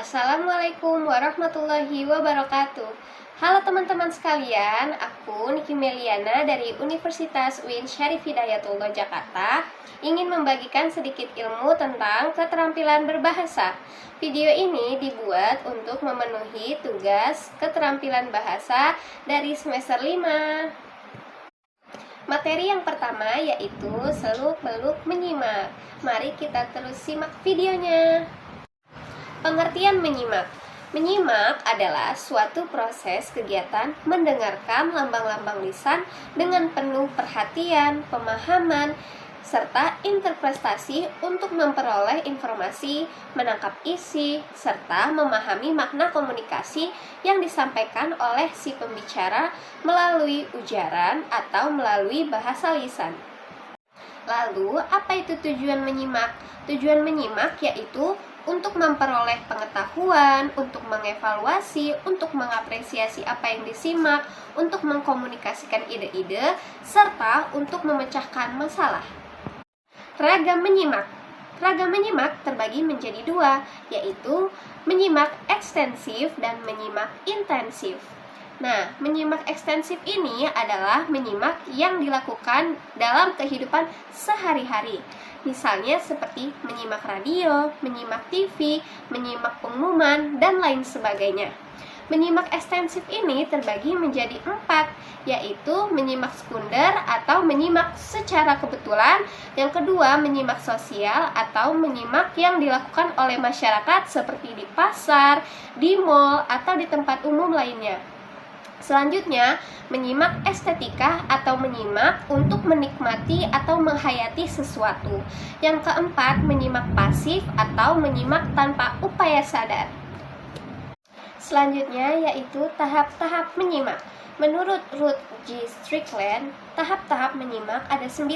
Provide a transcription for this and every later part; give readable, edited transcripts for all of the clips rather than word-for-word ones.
Assalamualaikum warahmatullahi wabarakatuh. Halo teman-teman sekalian, aku Niki Meliana dari Universitas UIN Syarif Hidayatullah Jakarta ingin membagikan sedikit ilmu tentang keterampilan berbahasa. Video ini dibuat untuk memenuhi tugas keterampilan bahasa dari semester 5. Materi yang pertama yaitu seluk-beluk menyimak. Mari kita terus simak videonya. Pengertian menyimak. Menyimak adalah suatu proses kegiatan mendengarkan lambang-lambang lisan dengan penuh perhatian, pemahaman, serta interpretasi untuk memperoleh informasi, menangkap isi, serta memahami makna komunikasi yang disampaikan oleh si pembicara melalui ujaran atau melalui bahasa lisan. Lalu, apa itu tujuan menyimak? Tujuan menyimak yaitu untuk memperoleh pengetahuan, untuk mengevaluasi, untuk mengapresiasi apa yang disimak, untuk mengkomunikasikan ide-ide, serta untuk memecahkan masalah. Ragam menyimak. Ragam menyimak terbagi menjadi dua, yaitu menyimak ekstensif dan menyimak intensif. Nah, menyimak ekstensif ini adalah menyimak yang dilakukan dalam kehidupan sehari-hari. Misalnya seperti menyimak radio, menyimak TV, menyimak pengumuman, dan lain sebagainya. Menyimak ekstensif ini terbagi menjadi 4, yaitu menyimak sekunder atau menyimak secara kebetulan. Yang kedua, menyimak sosial atau menyimak yang dilakukan oleh masyarakat seperti di pasar, di mall, atau di tempat umum lainnya. Selanjutnya, menyimak estetika atau menyimak untuk menikmati atau menghayati sesuatu. Yang keempat, menyimak pasif atau menyimak tanpa upaya sadar. Selanjutnya yaitu tahap-tahap menyimak. Menurut Ruth G. Strickland, tahap-tahap menyimak ada 9,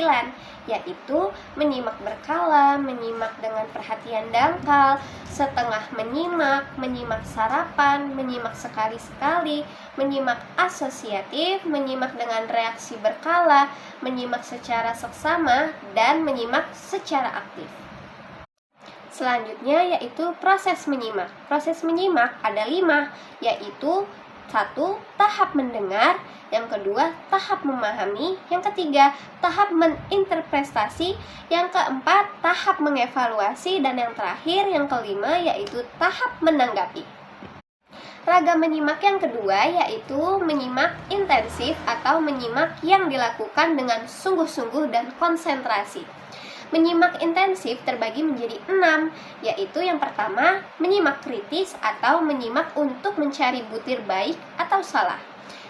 yaitu menyimak berkala, menyimak dengan perhatian dangkal, setengah menyimak, menyimak sarapan, menyimak sekali-sekali, menyimak asosiatif, menyimak dengan reaksi berkala, menyimak secara seksama, dan menyimak secara aktif. Selanjutnya yaitu proses menyimak. Proses menyimak ada 5, yaitu 1. Tahap mendengar, yang kedua tahap memahami, yang ketiga tahap menginterpretasi, yang keempat tahap mengevaluasi, dan yang terakhir yang kelima yaitu tahap menanggapi. Ragam menyimak yang kedua yaitu menyimak intensif atau menyimak yang dilakukan dengan sungguh-sungguh dan konsentrasi. Menyimak intensif terbagi menjadi 6, yaitu yang pertama, menyimak kritis atau menyimak untuk mencari butir baik atau salah.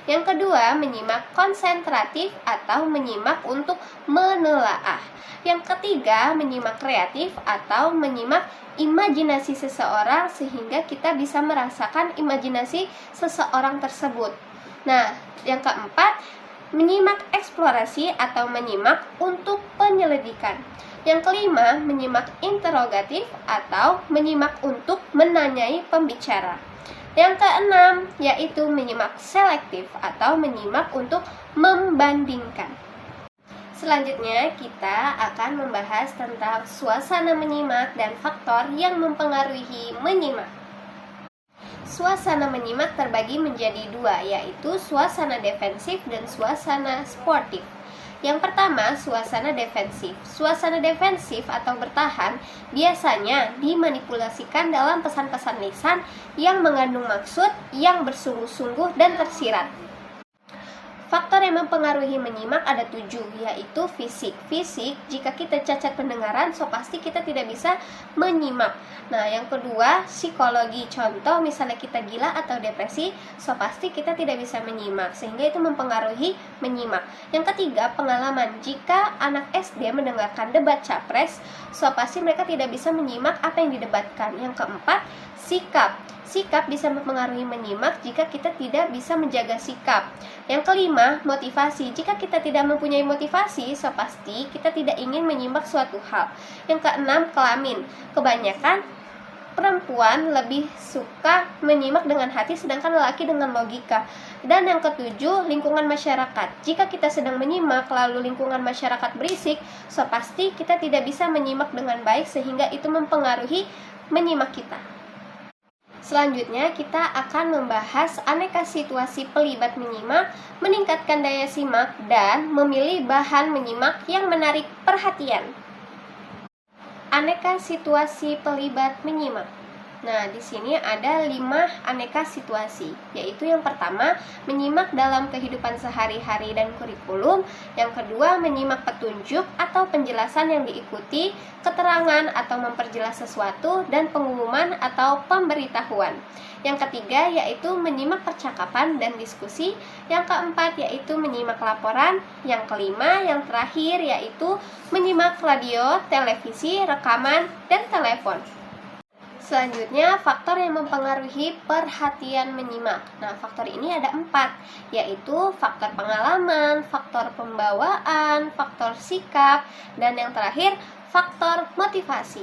Yang kedua, menyimak konsentratif atau menyimak untuk menelaah. Yang ketiga, menyimak kreatif atau menyimak imajinasi seseorang sehingga kita bisa merasakan imajinasi seseorang tersebut. Nah, yang keempat, menyimak eksplorasi atau menyimak untuk penyelidikan. Yang kelima, menyimak interogatif atau menyimak untuk menanyai pembicara. Yang keenam, yaitu menyimak selektif atau menyimak untuk membandingkan. Selanjutnya, kita akan membahas tentang suasana menyimak dan faktor yang mempengaruhi menyimak. Suasana menyimak terbagi menjadi 2, yaitu suasana defensif dan suasana sportif. Yang pertama, suasana defensif. Suasana defensif atau bertahan biasanya dimanipulasikan dalam pesan-pesan lisan yang mengandung maksud yang bersungguh-sungguh dan tersirat. Faktor yang mempengaruhi menyimak ada 7, yaitu fisik. Fisik, jika kita cacat pendengaran, so pasti kita tidak bisa menyimak. Nah, yang kedua, psikologi. Contoh, misalnya kita gila atau depresi, so pasti kita tidak bisa menyimak, sehingga itu mempengaruhi menyimak. Yang ketiga, pengalaman. Jika anak SD mendengarkan debat capres, so pasti mereka tidak bisa menyimak apa yang didebatkan. Yang keempat, sikap. Sikap bisa mempengaruhi menyimak jika kita tidak bisa menjaga sikap. Yang kelima, motivasi. Jika kita tidak mempunyai motivasi, so pasti kita tidak ingin menyimak suatu hal. Yang keenam, kelamin. Kebanyakan perempuan lebih suka menyimak dengan hati, sedangkan lelaki dengan logika. Dan yang ketujuh, lingkungan masyarakat. Jika kita sedang menyimak lalu lingkungan masyarakat berisik, so pasti kita tidak bisa menyimak dengan baik, sehingga itu mempengaruhi menyimak kita. Selanjutnya kita akan membahas aneka situasi pelibat menyimak, meningkatkan daya simak, dan memilih bahan menyimak yang menarik perhatian. Aneka situasi pelibat menyimak. Nah, di sini ada 5 aneka situasi, yaitu yang pertama, menyimak dalam kehidupan sehari-hari dan kurikulum. Yang kedua, menyimak petunjuk atau penjelasan yang diikuti, keterangan atau memperjelas sesuatu, dan pengumuman atau pemberitahuan. Yang ketiga, yaitu menyimak percakapan dan diskusi. Yang keempat, yaitu menyimak laporan. Yang kelima, yang terakhir, yaitu menyimak radio, televisi, rekaman, dan telepon. Selanjutnya, faktor yang mempengaruhi perhatian menyimak. Nah, faktor ini ada 4, yaitu faktor pengalaman, faktor pembawaan, faktor sikap, dan yang terakhir, faktor motivasi.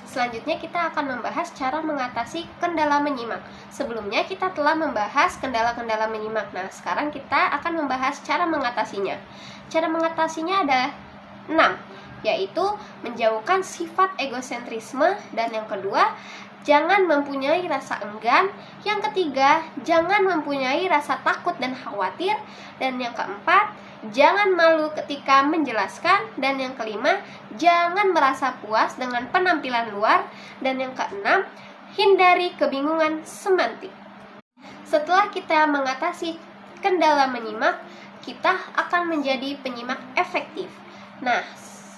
Selanjutnya kita akan membahas cara mengatasi kendala menyimak. Sebelumnya kita telah membahas kendala-kendala menyimak. Nah, sekarang kita akan membahas cara mengatasinya. Cara mengatasinya ada 6, yaitu menjauhkan sifat egosentrisme, dan yang kedua, jangan mempunyai rasa enggan, yang ketiga, jangan mempunyai rasa takut dan khawatir, dan yang keempat, jangan malu ketika menjelaskan, dan yang kelima, jangan merasa puas dengan penampilan luar, dan yang keenam, hindari kebingungan semantik. Setelah kita mengatasi kendala menyimak, kita akan menjadi penyimak efektif. Nah,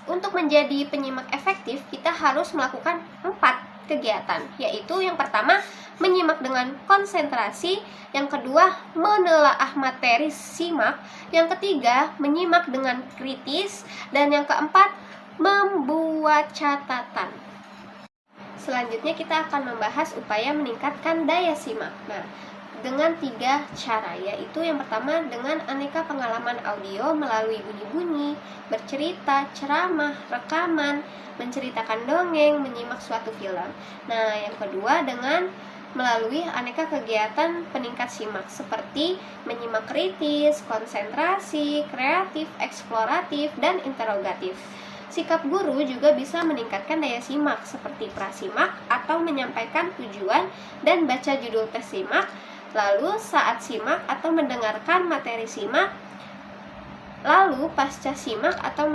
untuk menjadi penyimak efektif, kita harus melakukan 4 kegiatan, yaitu yang pertama, menyimak dengan konsentrasi, yang kedua, menelaah materi simak, yang ketiga, menyimak dengan kritis, dan yang keempat, membuat catatan. Selanjutnya kita akan membahas upaya meningkatkan daya simak. Nah, dengan 3 cara, yaitu yang pertama dengan aneka pengalaman audio melalui bunyi-bunyi, bercerita, ceramah, rekaman, menceritakan dongeng, menyimak suatu film. Nah, yang kedua dengan melalui aneka kegiatan peningkat simak seperti menyimak kritis, konsentrasi, kreatif, eksploratif, dan interogatif. Sikap guru juga bisa meningkatkan daya simak seperti prasimak atau menyampaikan tujuan dan baca judul tes simak. Lalu saat simak atau mendengarkan materi simak, lalu pasca simak atau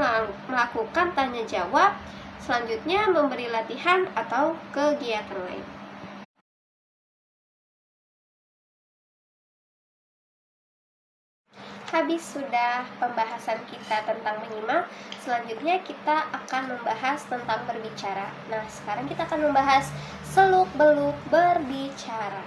melakukan tanya jawab, selanjutnya memberi latihan atau kegiatan lain. Habis sudah pembahasan kita tentang menyimak, selanjutnya kita akan membahas tentang berbicara. Nah, sekarang kita akan membahas seluk-beluk berbicara.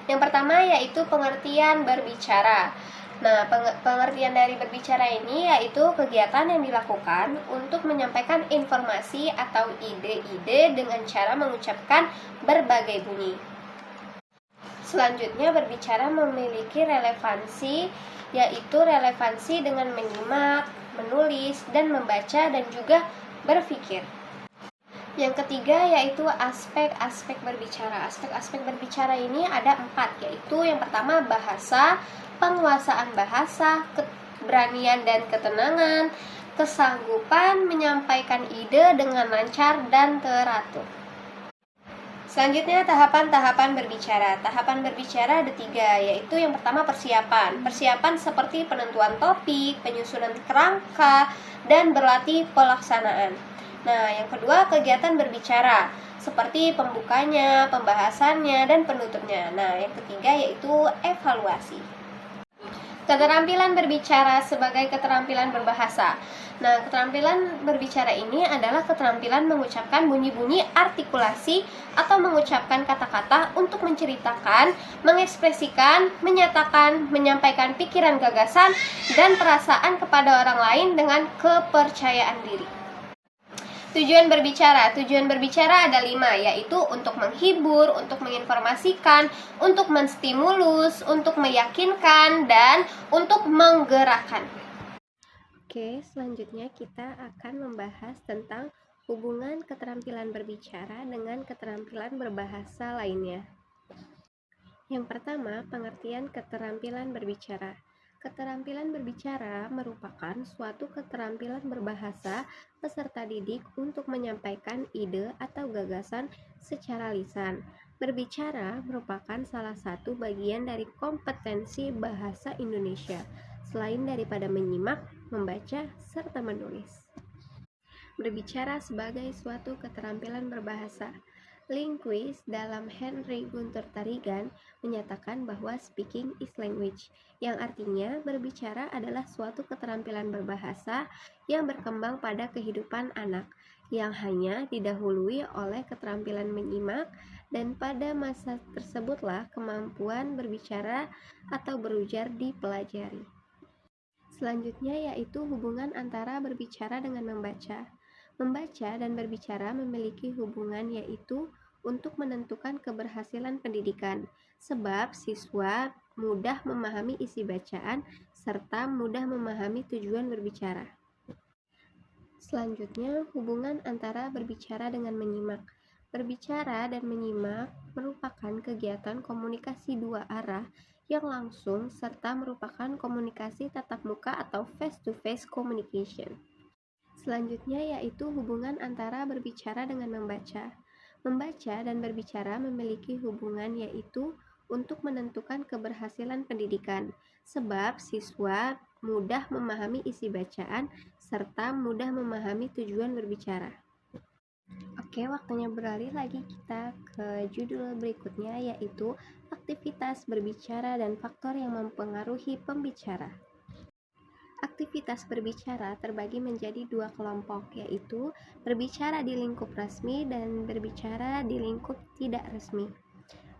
Yang pertama yaitu pengertian berbicara. Nah, pengertian dari berbicara ini yaitu kegiatan yang dilakukan untuk menyampaikan informasi atau ide-ide dengan cara mengucapkan berbagai bunyi. Selanjutnya, berbicara memiliki relevansi, yaitu relevansi dengan menyimak, menulis, dan membaca, dan juga berpikir. Yang ketiga yaitu aspek-aspek berbicara. Aspek-aspek berbicara ini ada 4, yaitu yang pertama bahasa, penguasaan bahasa, keberanian dan ketenangan, kesanggupan menyampaikan ide dengan lancar dan teratur. Selanjutnya tahapan-tahapan berbicara. Tahapan berbicara ada 3, yaitu yang pertama persiapan. Persiapan seperti penentuan topik, penyusunan kerangka, dan berlatih pelaksanaan. Nah, yang kedua kegiatan berbicara, seperti pembukanya, pembahasannya, dan penutupnya. Nah, yang ketiga yaitu evaluasi. Keterampilan berbicara sebagai keterampilan berbahasa. Nah, keterampilan berbicara ini adalah keterampilan mengucapkan bunyi-bunyi artikulasi atau mengucapkan kata-kata untuk menceritakan, mengekspresikan, menyatakan, menyampaikan pikiran, gagasan, dan perasaan kepada orang lain dengan kepercayaan diri. Tujuan berbicara. Tujuan berbicara ada 5, yaitu untuk menghibur, untuk menginformasikan, untuk menstimulus, untuk meyakinkan, dan untuk menggerakkan. Oke, selanjutnya kita akan membahas tentang hubungan keterampilan berbicara dengan keterampilan berbahasa lainnya. Yang pertama, pengertian keterampilan berbicara. Keterampilan berbicara merupakan suatu keterampilan berbahasa peserta didik untuk menyampaikan ide atau gagasan secara lisan. Berbicara merupakan salah satu bagian dari kompetensi bahasa Indonesia, selain daripada menyimak, membaca, serta menulis. Berbicara sebagai suatu keterampilan berbahasa. Linguist dalam Henry Guntur Tarigan menyatakan bahwa speaking is language, yang artinya berbicara adalah suatu keterampilan berbahasa yang berkembang pada kehidupan anak, yang hanya didahului oleh keterampilan menyimak, dan pada masa tersebutlah kemampuan berbicara atau berujar dipelajari. Selanjutnya yaitu hubungan antara berbicara dengan membaca. Membaca dan berbicara memiliki hubungan yaitu untuk menentukan keberhasilan pendidikan, sebab siswa mudah memahami isi bacaan serta mudah memahami tujuan berbicara. Selanjutnya, hubungan antara berbicara dengan menyimak. Berbicara dan menyimak merupakan kegiatan komunikasi dua arah yang langsung serta merupakan komunikasi tatap muka atau face-to-face communication. Selanjutnya yaitu hubungan antara berbicara dengan membaca. Membaca dan berbicara memiliki hubungan yaitu untuk menentukan keberhasilan pendidikan, sebab siswa mudah memahami isi bacaan serta mudah memahami tujuan berbicara. Oke, waktunya beralih lagi kita ke judul berikutnya yaitu aktivitas berbicara dan faktor yang mempengaruhi pembicara. Aktivitas berbicara terbagi menjadi dua kelompok, yaitu berbicara di lingkup resmi dan berbicara di lingkup tidak resmi.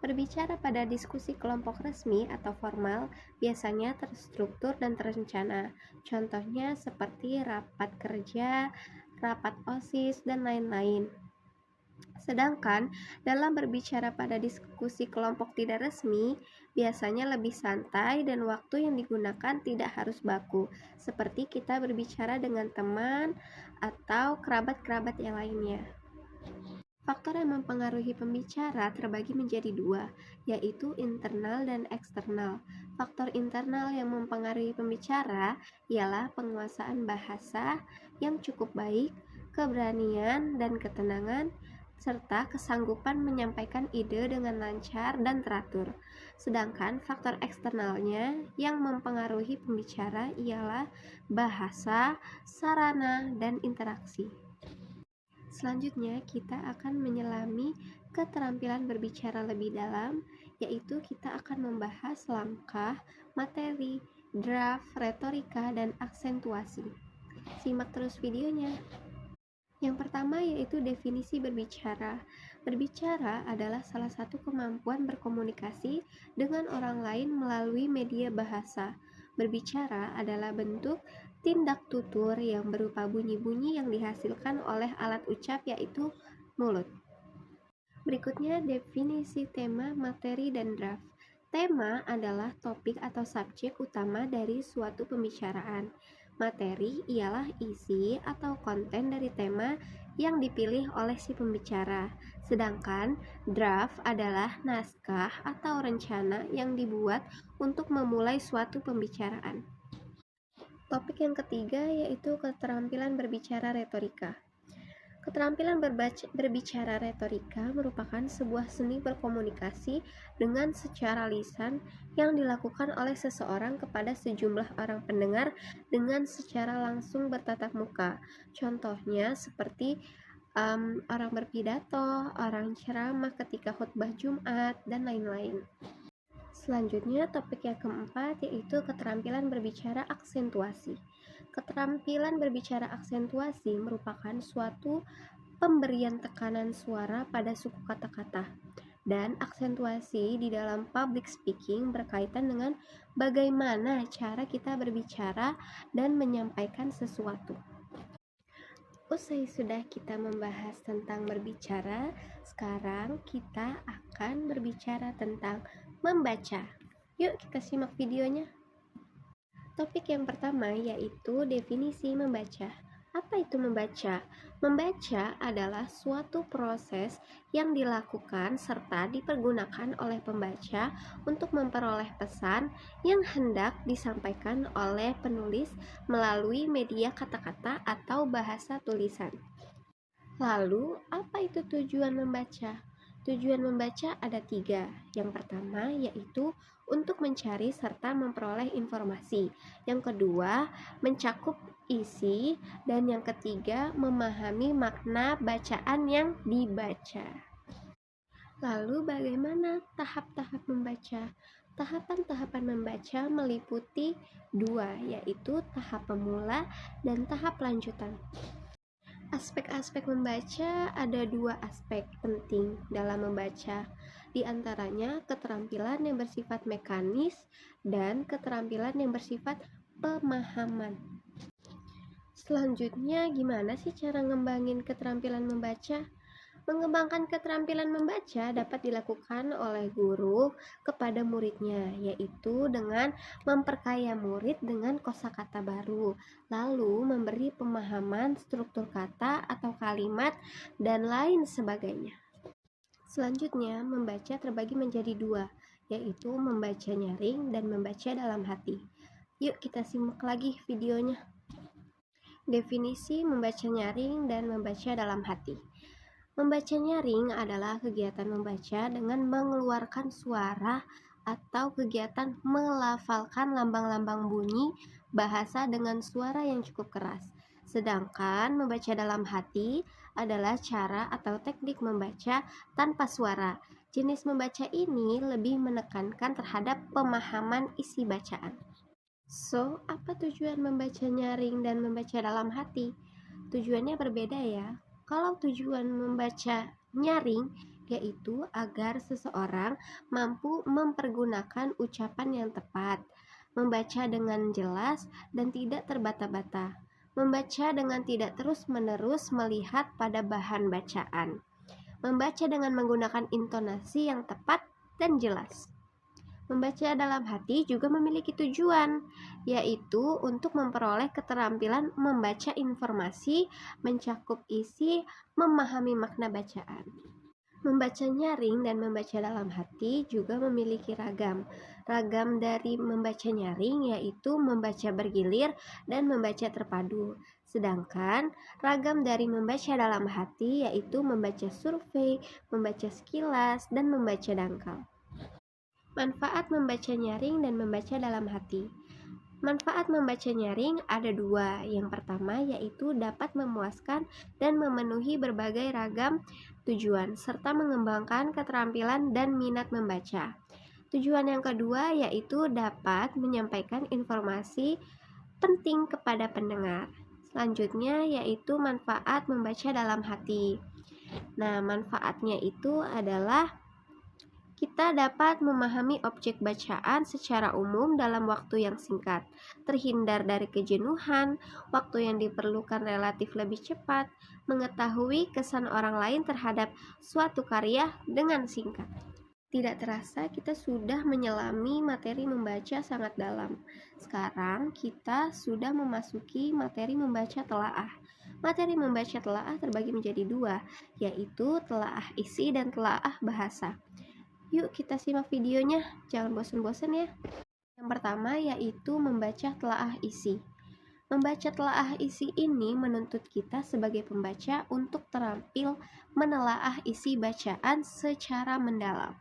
Berbicara pada diskusi kelompok resmi atau formal biasanya terstruktur dan terencana. Contohnya seperti rapat kerja, rapat OSIS, dan lain-lain. Sedangkan dalam berbicara pada diskusi kelompok tidak resmi, biasanya lebih santai dan waktu yang digunakan tidak harus baku, seperti kita berbicara dengan teman atau kerabat-kerabat yang lainnya. Faktor yang mempengaruhi pembicara terbagi menjadi dua, yaitu internal dan eksternal. Faktor internal yang mempengaruhi pembicara ialah penguasaan bahasa yang cukup baik, keberanian dan ketenangan, serta kesanggupan menyampaikan ide dengan lancar dan teratur. Sedangkan faktor eksternalnya yang mempengaruhi pembicara ialah bahasa, sarana, dan interaksi. Selanjutnya kita akan menyelami keterampilan berbicara lebih dalam, yaitu kita akan membahas langkah, materi, draft, retorika, dan aksentuasi. Simak terus videonya. Yang pertama yaitu definisi berbicara. Berbicara adalah salah satu kemampuan berkomunikasi dengan orang lain melalui media bahasa. Berbicara adalah bentuk tindak tutur yang berupa bunyi-bunyi yang dihasilkan oleh alat ucap yaitu mulut. Berikutnya definisi tema, materi, dan draft. Tema adalah topik atau subjek utama dari suatu pembicaraan. Materi ialah isi atau konten dari tema yang dipilih oleh si pembicara. Sedangkan draft adalah naskah atau rencana yang dibuat untuk memulai suatu pembicaraan. Topik yang ketiga yaitu keterampilan berbicara retorika. Keterampilan berbicara retorika merupakan sebuah seni berkomunikasi dengan secara lisan yang dilakukan oleh seseorang kepada sejumlah orang pendengar dengan secara langsung bertatap muka. Contohnya seperti orang berpidato, orang ceramah ketika khutbah Jumat, dan lain-lain. Selanjutnya topik yang keempat yaitu keterampilan berbicara aksentuasi. Keterampilan berbicara aksentuasi merupakan suatu pemberian tekanan suara pada suku kata-kata, dan aksentuasi di dalam public speaking berkaitan dengan bagaimana cara kita berbicara dan menyampaikan sesuatu. Usai sudah kita membahas tentang berbicara, sekarang kita akan berbicara tentang membaca. Yuk kita simak videonya. Topik yang pertama yaitu definisi membaca. Apa itu membaca? Membaca adalah suatu proses yang dilakukan serta dipergunakan oleh pembaca untuk memperoleh pesan yang hendak disampaikan oleh penulis melalui media kata-kata atau bahasa tulisan. Lalu, apa itu tujuan membaca? Tujuan membaca ada 3. Yang pertama yaitu untuk mencari serta memperoleh informasi. Yang kedua, mencakup isi. Dan yang ketiga, memahami makna bacaan yang dibaca. Lalu bagaimana tahap-tahap membaca? Tahapan-tahapan membaca meliputi 2, yaitu tahap pemula dan tahap lanjutan. Aspek-aspek membaca ada 2 aspek penting dalam membaca, di antaranya keterampilan yang bersifat mekanis dan keterampilan yang bersifat pemahaman. Selanjutnya, gimana sih cara ngembangin keterampilan membaca? Mengembangkan keterampilan membaca dapat dilakukan oleh guru kepada muridnya, yaitu dengan memperkaya murid dengan kosakata baru, lalu memberi pemahaman struktur kata atau kalimat, dan lain sebagainya. Selanjutnya, membaca terbagi menjadi 2, yaitu membaca nyaring dan membaca dalam hati. Yuk kita simak lagi videonya. Definisi membaca nyaring dan membaca dalam hati. Membaca nyaring adalah kegiatan membaca dengan mengeluarkan suara atau kegiatan melafalkan lambang-lambang bunyi bahasa dengan suara yang cukup keras. Sedangkan membaca dalam hati adalah cara atau teknik membaca tanpa suara. Jenis membaca ini lebih menekankan terhadap pemahaman isi bacaan. So, apa tujuan membaca nyaring dan membaca dalam hati? Tujuannya berbeda ya. Kalau tujuan membaca nyaring yaitu agar seseorang mampu mempergunakan ucapan yang tepat, membaca dengan jelas dan tidak terbata-bata, membaca dengan tidak terus-menerus melihat pada bahan bacaan, membaca dengan menggunakan intonasi yang tepat dan jelas. Membaca dalam hati juga memiliki tujuan, yaitu untuk memperoleh keterampilan membaca informasi, mencakup isi, memahami makna bacaan. Membaca nyaring dan membaca dalam hati juga memiliki ragam. Ragam dari membaca nyaring yaitu membaca bergilir dan membaca terpadu. Sedangkan ragam dari membaca dalam hati yaitu membaca survei, membaca sekilas, dan membaca dangkal. Manfaat membaca nyaring dan membaca dalam hati. Manfaat membaca nyaring ada 2. Yang pertama yaitu dapat memuaskan dan memenuhi berbagai ragam tujuan serta mengembangkan keterampilan dan minat membaca. Tujuan yang kedua yaitu dapat menyampaikan informasi penting kepada pendengar. Selanjutnya yaitu manfaat membaca dalam hati. Nah, manfaatnya itu adalah kita dapat memahami objek bacaan secara umum dalam waktu yang singkat, terhindar dari kejenuhan, waktu yang diperlukan relatif lebih cepat, mengetahui kesan orang lain terhadap suatu karya dengan singkat. Tidak terasa kita sudah menyelami materi membaca sangat dalam. Sekarang kita sudah memasuki materi membaca telaah. Materi membaca telaah terbagi menjadi 2, yaitu telaah isi dan telaah bahasa. Yuk kita simak videonya, jangan bosan-bosan ya. Yang pertama yaitu membaca telaah isi. Membaca telaah isi ini menuntut kita sebagai pembaca untuk terampil menelaah isi bacaan secara mendalam.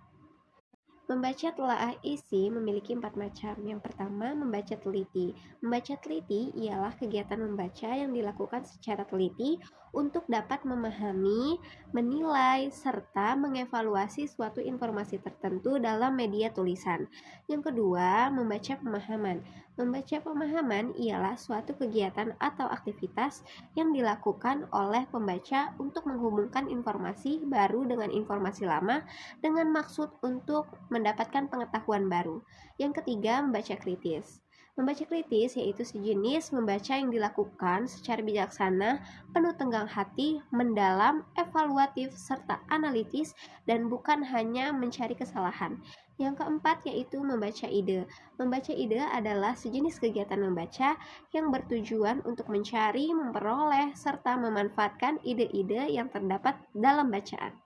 Membaca telaah isi memiliki 4 macam. Yang pertama, membaca teliti. Membaca teliti ialah kegiatan membaca yang dilakukan secara teliti untuk dapat memahami, menilai, serta mengevaluasi suatu informasi tertentu dalam media tulisan. Yang kedua, membaca pemahaman. Membaca pemahaman ialah suatu kegiatan atau aktivitas yang dilakukan oleh pembaca untuk menghubungkan informasi baru dengan informasi lama dengan maksud untuk mendapatkan pengetahuan baru. Yang ketiga, membaca kritis. Membaca kritis yaitu sejenis membaca yang dilakukan secara bijaksana, penuh tenggang hati, mendalam, evaluatif, serta analitis, dan bukan hanya mencari kesalahan. Yang keempat yaitu membaca ide. Membaca ide adalah sejenis kegiatan membaca yang bertujuan untuk mencari, memperoleh, serta memanfaatkan ide-ide yang terdapat dalam bacaan.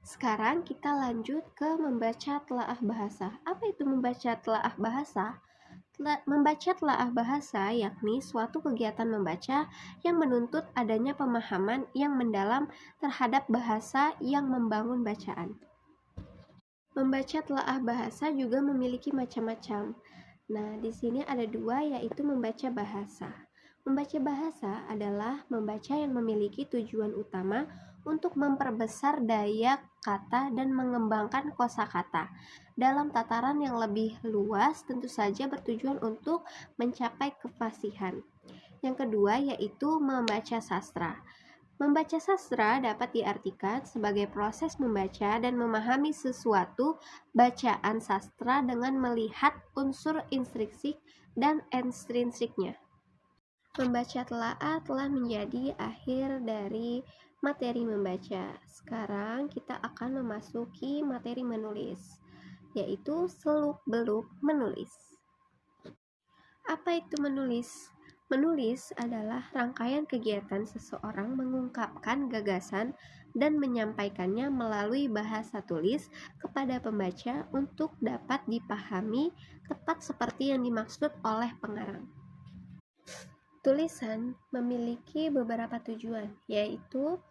Sekarang kita lanjut ke membaca telaah bahasa. Apa itu membaca telaah bahasa? Membaca telaah bahasa yakni suatu kegiatan membaca yang menuntut adanya pemahaman yang mendalam terhadap bahasa yang membangun bacaan. Membaca telaah bahasa juga memiliki macam-macam. Nah, di sini ada dua, yaitu membaca bahasa. Membaca bahasa adalah membaca yang memiliki tujuan utama untuk memperbesar daya kata dan mengembangkan kosakata. Dalam tataran yang lebih luas, tentu saja bertujuan untuk mencapai kefasihan. Yang kedua yaitu membaca sastra. Membaca sastra dapat diartikan sebagai proses membaca dan memahami sesuatu bacaan sastra dengan melihat unsur intrinsik dan ekstrinsiknya. Membaca telaah telah menjadi akhir dari materi membaca. Sekarang kita akan memasuki materi menulis, yaitu seluk-beluk menulis. Apa itu menulis? Menulis adalah rangkaian kegiatan seseorang mengungkapkan gagasan dan menyampaikannya melalui bahasa tulis kepada pembaca untuk dapat dipahami tepat seperti yang dimaksud oleh pengarang. Tulisan memiliki beberapa tujuan, yaitu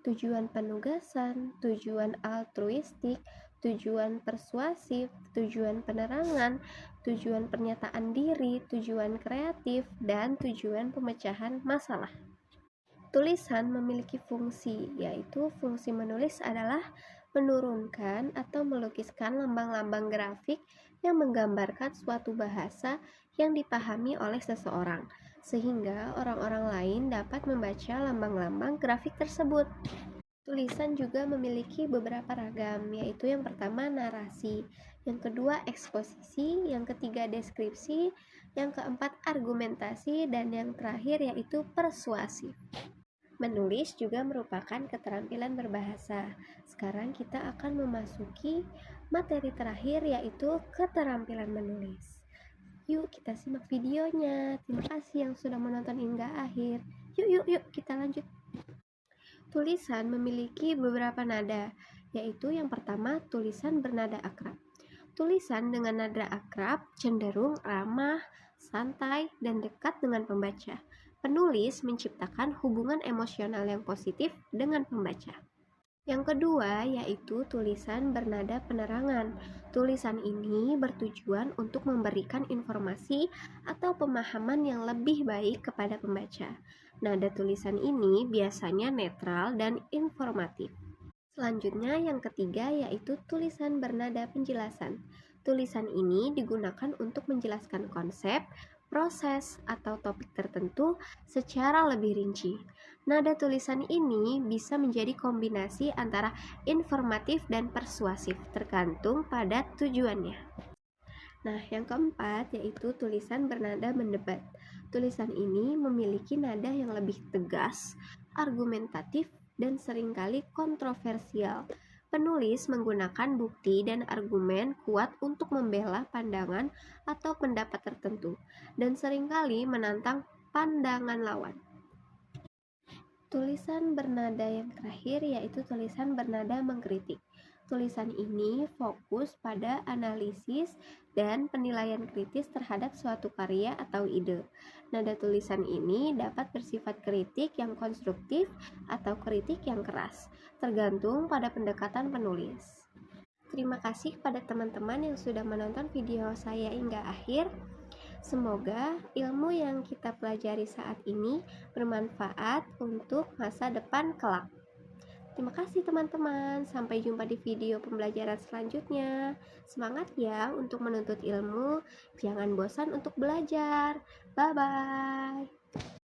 tujuan penugasan, tujuan altruistik, tujuan persuasif, tujuan penerangan, tujuan pernyataan diri, tujuan kreatif, dan tujuan pemecahan masalah. Tulisan memiliki fungsi, yaitu fungsi menulis adalah menurunkan atau melukiskan lambang-lambang grafik yang menggambarkan suatu bahasa yang dipahami oleh seseorang, sehingga orang-orang lain dapat membaca lambang-lambang grafik tersebut. Tulisan juga memiliki beberapa ragam, yaitu yang pertama narasi, yang kedua eksposisi, yang ketiga deskripsi, yang keempat argumentasi, dan yang terakhir yaitu persuasi. Menulis juga merupakan keterampilan berbahasa. Sekarang kita akan memasuki materi terakhir yaitu keterampilan menulis. Yuk kita simak videonya. Terima kasih yang sudah menonton hingga akhir. Yuk kita lanjut. Tulisan memiliki beberapa nada, yaitu yang pertama tulisan bernada akrab. Tulisan dengan nada akrab cenderung ramah, santai, dan dekat dengan pembaca. Penulis menciptakan hubungan emosional yang positif dengan pembaca. Yang kedua yaitu tulisan bernada penerangan. Tulisan ini bertujuan untuk memberikan informasi atau pemahaman yang lebih baik kepada pembaca. Nada tulisan ini biasanya netral dan informatif. Selanjutnya yang ketiga yaitu tulisan bernada penjelasan. Tulisan ini digunakan untuk menjelaskan konsep, proses, atau topik tertentu secara lebih rinci. Nada tulisan ini bisa menjadi kombinasi antara informatif dan persuasif, tergantung pada tujuannya. Nah, yang keempat yaitu tulisan bernada mendebat. Tulisan ini memiliki nada yang lebih tegas, argumentatif, dan seringkali kontroversial. Penulis menggunakan bukti dan argumen kuat untuk membela pandangan atau pendapat tertentu, dan seringkali menantang pandangan lawan. Tulisan bernada yang terakhir yaitu tulisan bernada mengkritik. Tulisan ini fokus pada analisis dan penilaian kritis terhadap suatu karya atau ide. Nada tulisan ini dapat bersifat kritik yang konstruktif atau kritik yang keras, tergantung pada pendekatan penulis. Terima kasih pada teman-teman yang sudah menonton video saya hingga akhir. Semoga ilmu yang kita pelajari saat ini bermanfaat untuk masa depan kelak. Terima kasih teman-teman. Sampai jumpa di video pembelajaran selanjutnya. Semangat ya untuk menuntut ilmu. Jangan bosan untuk belajar. Bye-bye.